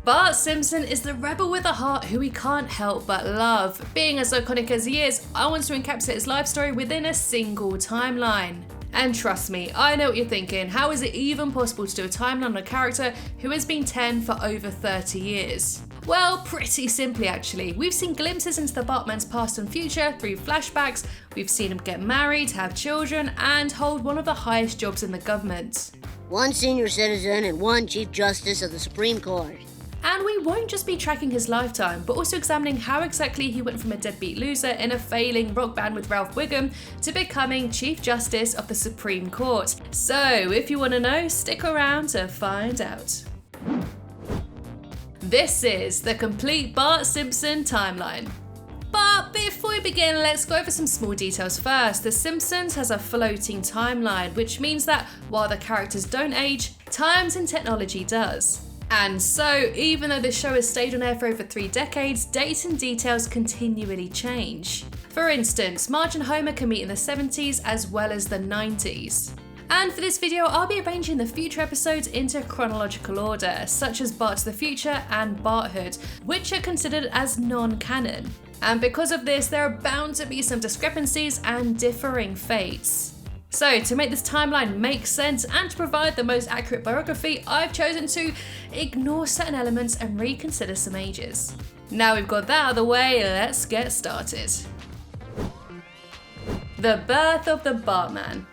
Bart Simpson is the rebel with a heart who we can't help but love. Being as iconic as he is, I want to encapsulate his life story within a single timeline. And trust me, I know what you're thinking, how is it even possible to do a timeline on a character who has been 10 for over 30 years? Well, pretty simply actually. We've seen glimpses into the Bartman's past and future through flashbacks, we've seen him get married, have children, and hold one of the highest jobs in the government. One senior citizen and one Chief Justice of the Supreme Court. And we won't just be tracking his lifetime, but also examining how exactly he went from a deadbeat loser in a failing rock band with Ralph Wiggum to becoming Chief Justice of the Supreme Court. So, if you want to know, stick around to find out. This is the Complete Bart Simpson Timeline. But before we begin, let's go over some small details first. The Simpsons has a floating timeline, which means that while the characters don't age, times and technology does. And so, even though the show has stayed on air for over 3 decades, dates and details continually change. For instance, Marge and Homer can meet in the 70s as well as the 90s. And for this video, I'll be arranging the future episodes into chronological order, such as Bart to the Future and Barthood, which are considered as non-canon. And because of this, there are bound to be some discrepancies and differing fates. So, to make this timeline make sense and to provide the most accurate biography, I've chosen to ignore certain elements and reconsider some ages. Now we've got that out of the way, let's get started. The birth of the Bartman.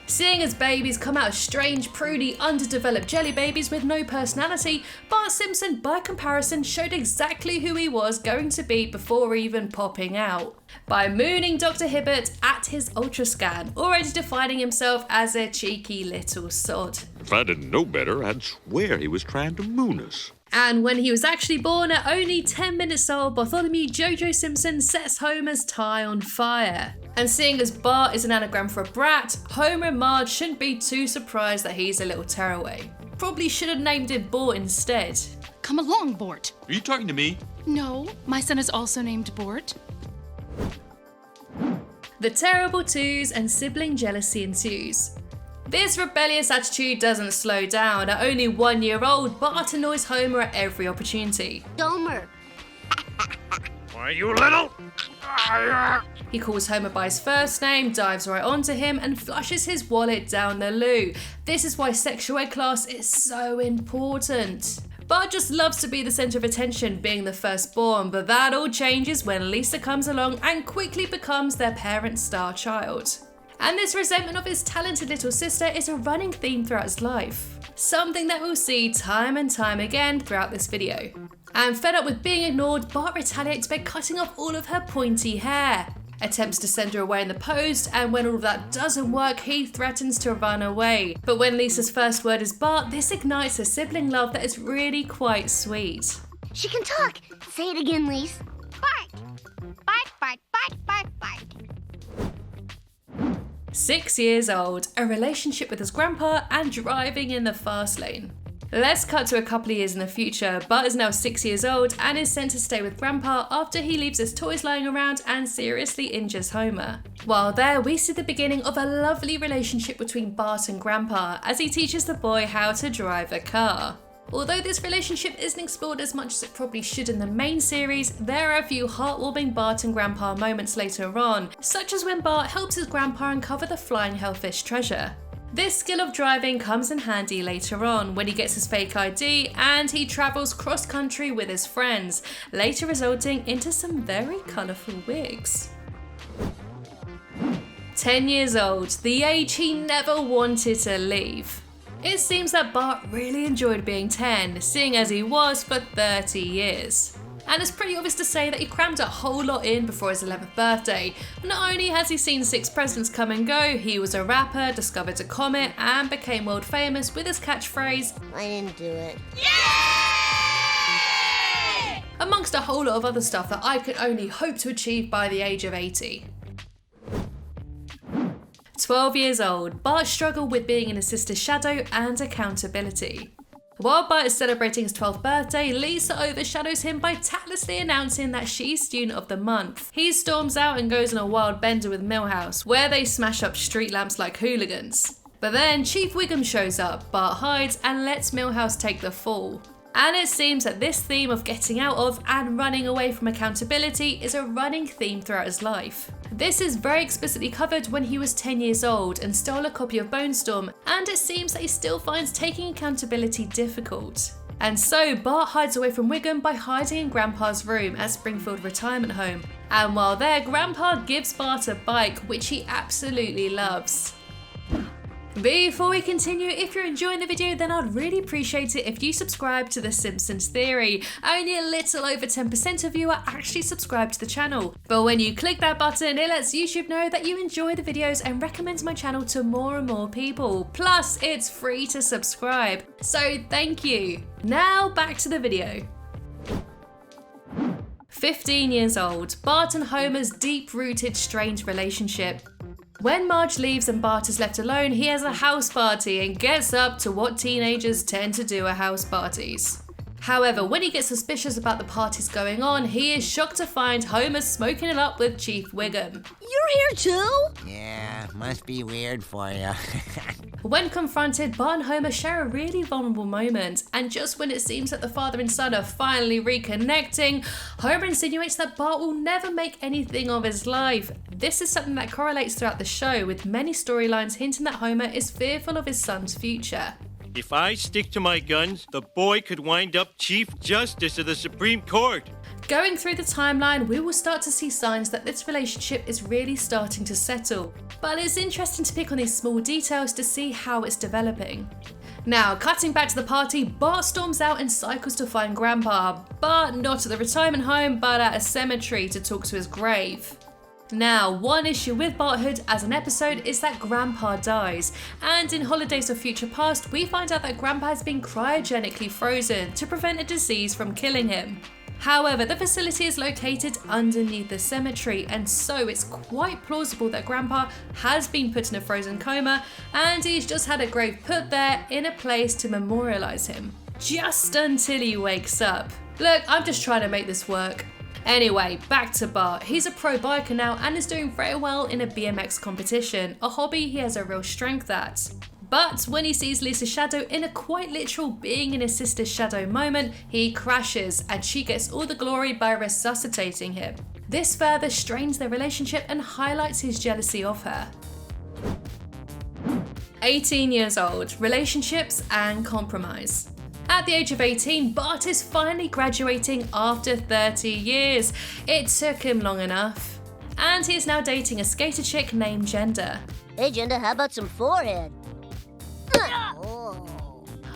Seeing as babies come out as strange, prudy, underdeveloped jelly babies with no personality, Bart Simpson, by comparison, showed exactly who he was going to be before even popping out. By mooning Dr. Hibbert at his ultrascan, already defining himself as a cheeky little sod. If I didn't know better, I'd swear he was trying to moon us. And when he was actually born at only 10 minutes old, Bartholomew Jojo Simpson sets Homer's tie on fire. And seeing as Bart is an anagram for a brat, Homer and Marge shouldn't be too surprised that he's a little tearaway. Probably should have named it Bort instead. Come along, Bort. Are you talking to me? No, my son is also named Bort. The terrible twos and sibling jealousy ensues. This rebellious attitude doesn't slow down. At only 1 year old, Bart annoys Homer at every opportunity. Homer. Why, you little... He calls Homer by his first name, dives right onto him, and flushes his wallet down the loo. This is why sexual ed class is so important. Bart just loves to be the centre of attention, being the firstborn, but that all changes when Lisa comes along and quickly becomes their parents' star child. And this resentment of his talented little sister is a running theme throughout his life. Something that we'll see time and time again throughout this video. And fed up with being ignored, Bart retaliates by cutting off all of her pointy hair. Attempts to send her away in the post, and when all of that doesn't work, he threatens to run away. But when Lisa's first word is Bart, this ignites a sibling love that is really quite sweet. She can talk. Say it again, Lisa. Bart. Bart, Bart, Bart, Bart, Bart. 6 years old, a relationship with his grandpa, and driving in the fast lane. Let's cut to a couple of years in the future. Bart is now 6 years old and is sent to stay with Grandpa after he leaves his toys lying around and seriously injures Homer. While there, we see the beginning of a lovely relationship between Bart and Grandpa as he teaches the boy how to drive a car. Although this relationship isn't explored as much as it probably should in the main series, there are a few heartwarming Bart and Grandpa moments later on, such as when Bart helps his grandpa uncover the flying hellfish treasure. This skill of driving comes in handy later on when he gets his fake ID and he travels cross-country with his friends, later resulting into some very colourful wigs. 10 years old, the age he never wanted to leave. It seems that Bart really enjoyed being 10, seeing as he was for 30 years. And it's pretty obvious to say that he crammed a whole lot in before his 11th birthday. Not only has he seen 6 presidents come and go, he was a rapper, discovered a comet, and became world famous with his catchphrase, I didn't do it. Yay! Amongst a whole lot of other stuff that I could only hope to achieve by the age of 80. 12 years old, Bart struggled with being in his sister's shadow and accountability. While Bart is celebrating his 12th birthday, Lisa overshadows him by tactlessly announcing that she's student of the month. He storms out and goes on a wild bender with Milhouse, where they smash up street lamps like hooligans. But then Chief Wiggum shows up, Bart hides and lets Milhouse take the fall. And it seems that this theme of getting out of and running away from accountability is a running theme throughout his life. This is very explicitly covered when he was 10 years old and stole a copy of Bone Storm, and it seems that he still finds taking accountability difficult. And so Bart hides away from Wiggum by hiding in Grandpa's room at Springfield Retirement Home. And while there, Grandpa gives Bart a bike, which he absolutely loves. Before we continue, if you're enjoying the video, then I'd really appreciate it if you subscribe to The Simpsons Theory. Only a little over 10% of you are actually subscribed to the channel. But when you click that button, it lets YouTube know that you enjoy the videos and recommends my channel to more and more people. Plus, it's free to subscribe. So thank you. Now back to the video. 15 years old, Bart and Homer's deep-rooted strange relationship. When Marge leaves and Bart is left alone, he has a house party and gets up to what teenagers tend to do at house parties. However, when he gets suspicious about the parties going on, he is shocked to find Homer smoking it up with Chief Wiggum. You're here too? Yeah, must be weird for you. When confronted, Bart and Homer share a really vulnerable moment, and just when it seems that the father and son are finally reconnecting, Homer insinuates that Bart will never make anything of his life. This is something that correlates throughout the show, with many storylines hinting that Homer is fearful of his son's future. If I stick to my guns, the boy could wind up Chief Justice of the Supreme Court. Going through the timeline, we will start to see signs that this relationship is really starting to settle. But it's interesting to pick on these small details to see how it's developing. Now, cutting back to the party, Bart storms out and cycles to find Grandpa, but not at the retirement home, but at a cemetery to talk to his grave. Now, one issue with Barthood as an episode is that Grandpa dies, and in Holidays of Future Past, we find out that Grandpa has been cryogenically frozen to prevent a disease from killing him. However, the facility is located underneath the cemetery, and so it's quite plausible that Grandpa has been put in a frozen coma, and he's just had a grave put there in a place to memorialize him. Just until he wakes up. Look, I'm just trying to make this work. Anyway, back to Bart. He's a pro biker now and is doing very well in a BMX competition, a hobby he has a real strength at. But when he sees Lisa's shadow in a quite literal being in his sister's shadow moment, he crashes and she gets all the glory by resuscitating him. This further strains their relationship and highlights his jealousy of her. 18 years old, relationships and compromise. At the age of 18, Bart is finally graduating after 30 years. It took him long enough. And he is now dating a skater chick named Kenda. Hey, Kenda, how about some forehead?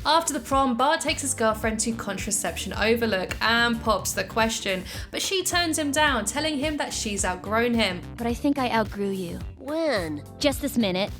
After the prom, Bart takes his girlfriend to Contraception Overlook and pops the question, but she turns him down, telling him that she's outgrown him. But I think I outgrew you. When? Just this minute.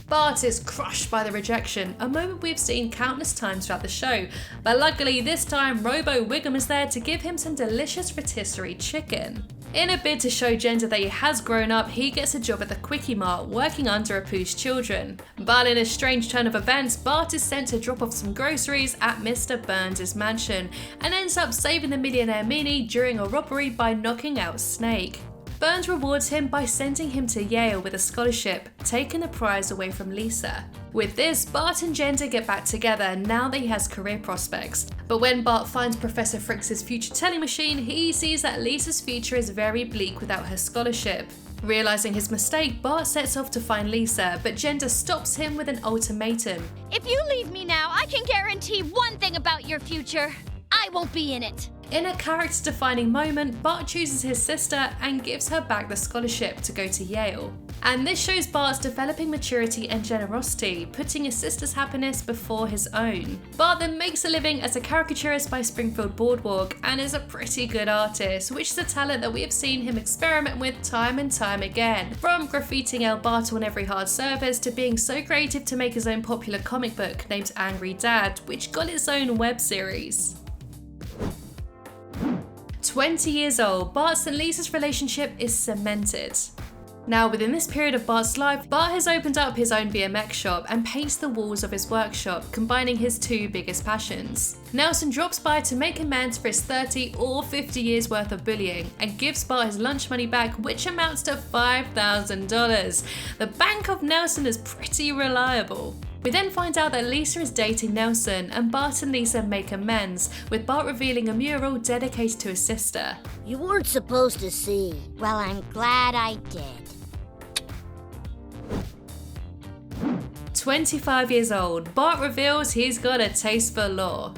Bart is crushed by the rejection, a moment we've seen countless times throughout the show, but luckily this time Robo Wiggum is there to give him some delicious rotisserie chicken. In a bid to show Kenda that he has grown up, he gets a job at the Quickie Mart working under Apu's children. But in a strange turn of events, Bart is sent to drop off some groceries at Mr. Burns' mansion and ends up saving the millionaire Meanie during a robbery by knocking out Snake. Burns rewards him by sending him to Yale with a scholarship, taking the prize away from Lisa. With this, Bart and Kenda get back together now that he has career prospects. But when Bart finds Professor Fritz's future telling machine, he sees that Lisa's future is very bleak without her scholarship. Realizing his mistake, Bart sets off to find Lisa, but Kenda stops him with an ultimatum. If you leave me now, I can guarantee one thing about your future. I won't be in it. In a character-defining moment, Bart chooses his sister and gives her back the scholarship to go to Yale. And this shows Bart's developing maturity and generosity, putting his sister's happiness before his own. Bart then makes a living as a caricaturist by Springfield Boardwalk and is a pretty good artist, which is a talent that we have seen him experiment with time and time again. From graffitiing El Barto on every hard surface to being so creative to make his own popular comic book named Angry Dad, which got its own web series. 20 years old, Bart's and Lisa's relationship is cemented. Now, within this period of Bart's life, Bart has opened up his own BMX shop and paints the walls of his workshop, combining his two biggest passions. Nelson drops by to make amends for his 30 or 50 years worth of bullying and gives Bart his lunch money back, which amounts to $5,000. The bank of Nelson is pretty reliable. We then find out that Lisa is dating Nelson, and Bart and Lisa make amends, with Bart revealing a mural dedicated to his sister. You weren't supposed to see. Well, I'm glad I did. 25 years old, Bart reveals he's got a taste for law.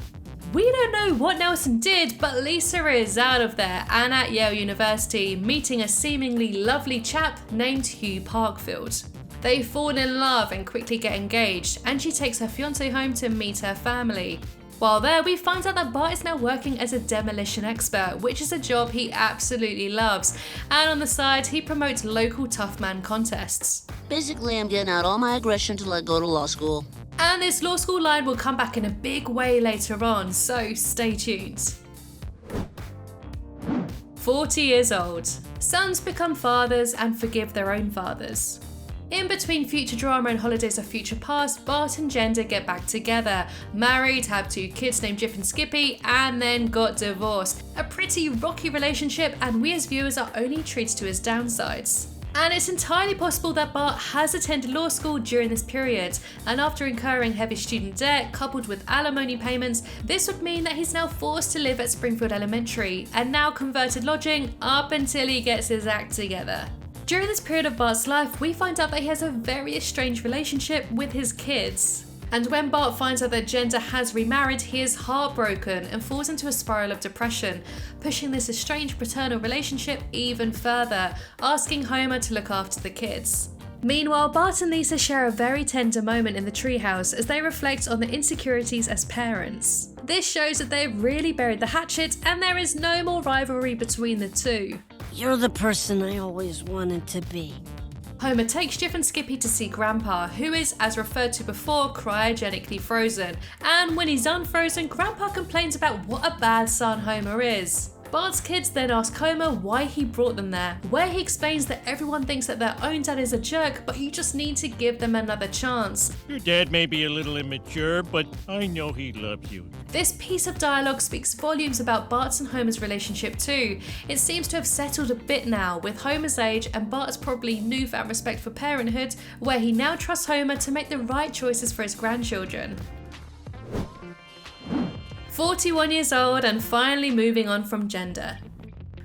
We don't know what Nelson did, but Lisa is out of there and at Yale University, meeting a seemingly lovely chap named Hugh Parkfield. They fall in love and quickly get engaged, and she takes her fiancé home to meet her family. While there, we find out that Bart is now working as a demolition expert, which is a job he absolutely loves, and on the side, he promotes local tough man contests. Basically, I'm getting out all my aggression till I go to law school. And this law school line will come back in a big way later on, so stay tuned. 40 years old. Sons become fathers and forgive their own fathers. In between future drama and holidays of Future Past, Bart and Kenda get back together, married, have 2 kids named Jip and Skippy, and then got divorced. A pretty rocky relationship, and we as viewers are only treated to his downsides. And it's entirely possible that Bart has attended law school during this period, and after incurring heavy student debt coupled with alimony payments, this would mean that he's now forced to live at Springfield Elementary, and now converted lodging up until he gets his act together. During this period of Bart's life, we find out that he has a very estranged relationship with his kids. And when Bart finds out that Kenda has remarried, he is heartbroken and falls into a spiral of depression, pushing this estranged paternal relationship even further, asking Homer to look after the kids. Meanwhile, Bart and Lisa share a very tender moment in the treehouse as they reflect on the insecurities as parents. This shows that they've really buried the hatchet and there is no more rivalry between the two. You're the person I always wanted to be. Homer takes Jip and Skippy to see Grandpa, who is, as referred to before, cryogenically frozen. And when he's unfrozen, Grandpa complains about what a bad son Homer is. Bart's kids then ask Homer why he brought them there, where he explains that everyone thinks that their own dad is a jerk, but you just need to give them another chance. Your dad may be a little immature, but I know he loves you. This piece of dialogue speaks volumes about Bart's and Homer's relationship too. It seems to have settled a bit now, with Homer's age and Bart's probably newfound respect for parenthood, where he now trusts Homer to make the right choices for his grandchildren. 41 years old and finally moving on from Kenda.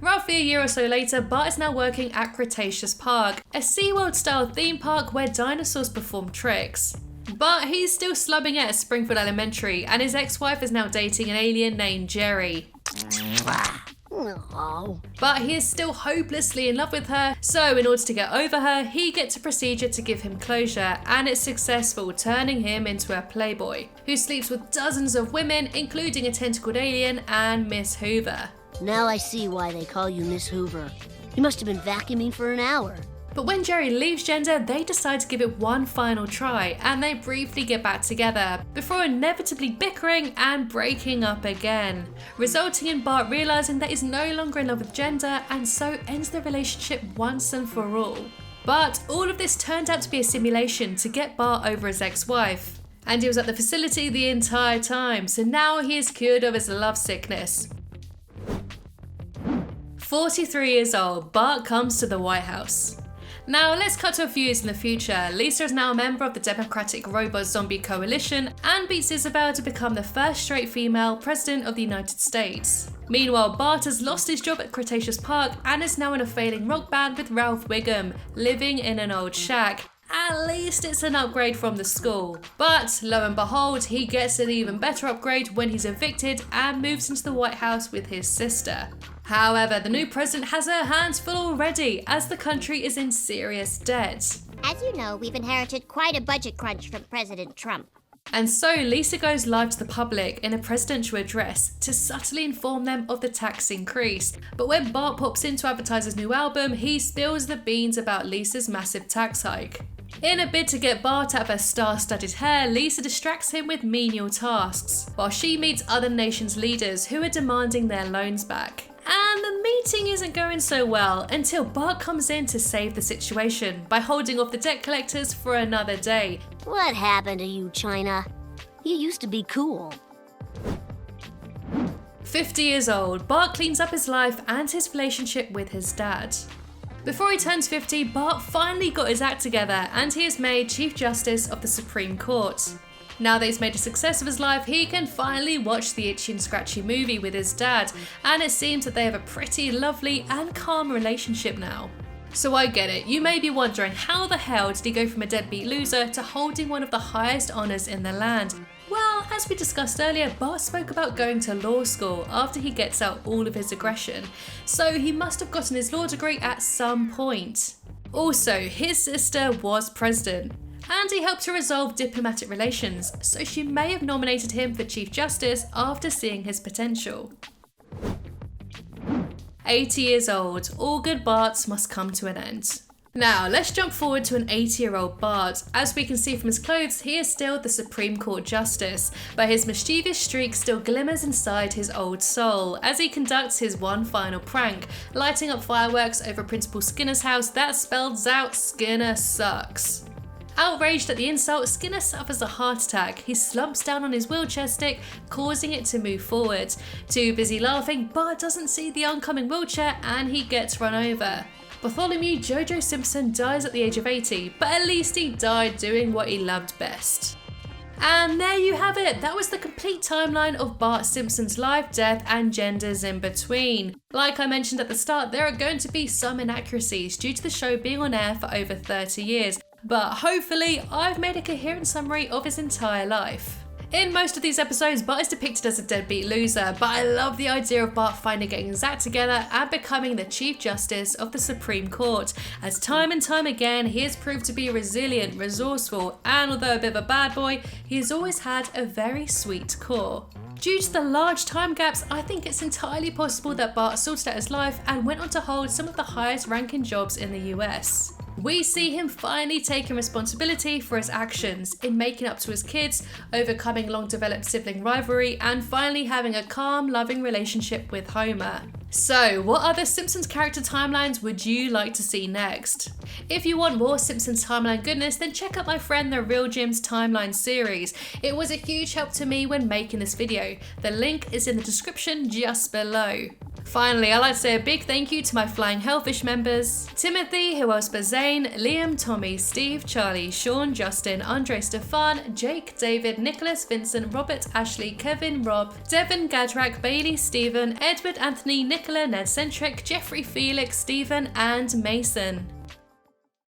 Roughly a year or so later, Bart is now working at Cretaceous Park, a SeaWorld style theme park where dinosaurs perform tricks. But he's still slumming it at Springfield Elementary, and his ex-wife is now dating an alien named Jerry. Oh. But he is still hopelessly in love with her, so in order to get over her, he gets a procedure to give him closure, and it's successful, turning him into a playboy, who sleeps with dozens of women, including a tentacled alien and Miss Hoover. Now I see why they call you Miss Hoover. You must have been vacuuming for an hour. But when Jerry leaves Kenda, they decide to give it one final try, and they briefly get back together, before inevitably bickering and breaking up again, resulting in Bart realising that he's no longer in love with Kenda, and so ends the relationship once and for all. But all of this turned out to be a simulation to get Bart over his ex-wife, and he was at the facility the entire time, so now he is cured of his love sickness. 43 years old, Bart comes to the White House. Now let's cut to a few years in the future. Lisa is now a member of the Democratic Robot Zombie Coalition and beats Isabel to become the first straight female president of the United States. Meanwhile, Bart has lost his job at Cretaceous Park and is now in a failing rock band with Ralph Wiggum, living in an old shack. At least it's an upgrade from the school. But lo and behold, he gets an even better upgrade when he's evicted and moves into the White House with his sister. However, the new president has her hands full already, as the country is in serious debt. As you know, we've inherited quite a budget crunch from President Trump. And so Lisa goes live to the public in a presidential address to subtly inform them of the tax increase. But when Bart pops in to advertise his new album, he spills the beans about Lisa's massive tax hike. In a bid to get Bart out of her star-studded hair, Lisa distracts him with menial tasks, while she meets other nations' leaders who are demanding their loans back. And the meeting isn't going so well until Bart comes in to save the situation by holding off the debt collectors for another day. What happened to you, China? You used to be cool. 50 years old, Bart cleans up his life and his relationship with his dad. Before he turns 50, Bart finally got his act together and he is made Chief Justice of the Supreme Court. Now that he's made a success of his life, he can finally watch the Itchy and Scratchy movie with his dad, and it seems that they have a pretty lovely and calm relationship now. So I get it, you may be wondering how the hell did he go from a deadbeat loser to holding one of the highest honours in the land? Well, as we discussed earlier, Bart spoke about going to law school after he gets out all of his aggression, so he must have gotten his law degree at some point. Also, his sister was president, and he helped to resolve diplomatic relations, so she may have nominated him for Chief Justice after seeing his potential. 80 years old, all good Barts must come to an end. Now, let's jump forward to an 80-year-old Bart. As we can see from his clothes, he is still the Supreme Court Justice, but his mischievous streak still glimmers inside his old soul as he conducts his one final prank, lighting up fireworks over Principal Skinner's house that spells out Skinner sucks. Outraged at the insult, Skinner suffers a heart attack. He slumps down on his wheelchair stick, causing it to move forward. Too busy laughing, Bart doesn't see the oncoming wheelchair and he gets run over. Bartholomew Jojo Simpson dies at the age of 80, but at least he died doing what he loved best. And there you have it, that was the complete timeline of Bart Simpson's life, death and genders in between. Like I mentioned at the start, there are going to be some inaccuracies due to the show being on air for over 30 years, but hopefully I've made a coherent summary of his entire life. In most of these episodes, Bart is depicted as a deadbeat loser, but I love the idea of Bart finally getting his act together and becoming the Chief Justice of the Supreme Court, as time and time again he has proved to be resilient, resourceful, and although a bit of a bad boy, he has always had a very sweet core. Due to the large time gaps, I think it's entirely possible that Bart sorted out his life and went on to hold some of the highest ranking jobs in the US. We see him finally taking responsibility for his actions in making up to his kids, overcoming long-developed sibling rivalry, and finally having a calm, loving relationship with Homer. So, what other Simpsons character timelines would you like to see next? If you want more Simpsons timeline goodness, then check out my friend The Real Jim's timeline series. It was a huge help to me when making this video. The link is in the description just below. Finally, I'd like to say a big thank you to my Flying Hellfish members: Timothy, who else but Zane, Liam, Tommy, Steve, Charlie, Sean, Justin, Andre, Stefan, Jake, David, Nicholas, Vincent, Robert, Ashley, Kevin, Rob, Devin, Gadrak, Bailey, Stephen, Edward, Anthony, Nicola, Ned Centric, Jeffrey, Felix, Stephen, and Mason.